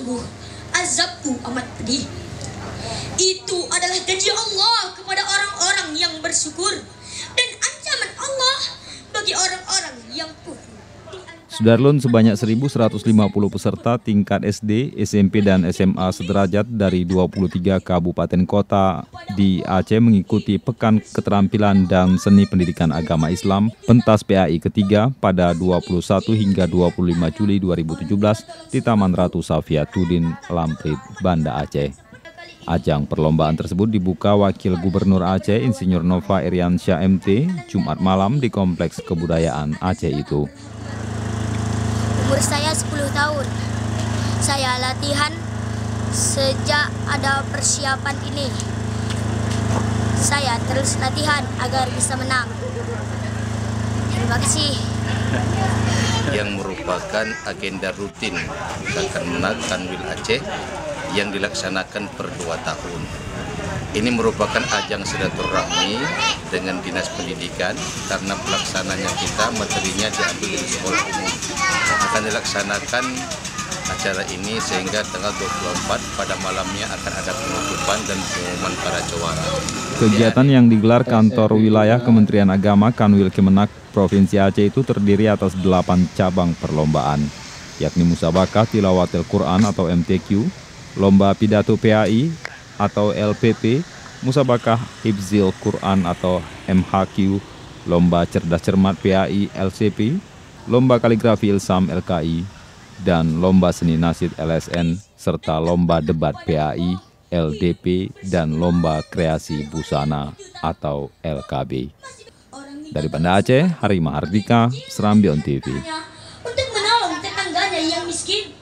sungguh azabku amat pedih. Itu adalah janji Allah kepada orang-orang yang bersyukur dan ancaman Allah bagi orang-orang yang kufur. Sudarlun sebanyak 1.150 peserta tingkat SD, SMP, dan SMA sederajat dari 23 kabupaten kota di Aceh mengikuti Pekan Keterampilan dan Seni Pendidikan Agama Islam Pentas PAI ketiga pada 21 hingga 25 Juli 2017 di Taman Ratu Safiatuddin, Lamprit, Banda Aceh. Ajang perlombaan tersebut dibuka Wakil Gubernur Aceh Insinyur Nova Iriansyah MT Jumat malam di Kompleks Kebudayaan Aceh itu. Umur saya 10 tahun. Saya latihan sejak ada persiapan ini. Saya terus latihan agar bisa menang. Terima kasih. Yang merupakan agenda rutin Gerakan Menang Kanwil Aceh yang dilaksanakan per 2 tahun. Ini merupakan ajang silaturahmi dengan Dinas Pendidikan karena pelaksananya kita materinya diambil dari sekolah umum. Akan dilaksanakan acara ini sehingga tanggal 24 pada malamnya akan ada penutupan dan pengumuman para juara. Kegiatan yang digelar kantor wilayah Kementerian Agama Kanwil Kemenak Provinsi Aceh itu terdiri atas 8 cabang perlombaan, yakni Musabakah Tilawatil Quran atau MTQ, Lomba Pidato PAI atau LPP, Musabakah Hifzil Quran atau MHQ, Lomba Cerdas Cermat PAI LCP, Lomba Kaligrafi Ilsam LKI, dan Lomba Seni Nasid LSN, serta Lomba Debat PAI LDP, dan Lomba Kreasi Busana atau LKB. Dari Banda Aceh, Hari Mahardika, Serambion TV. Untuk menolong tetangganya yang miskin.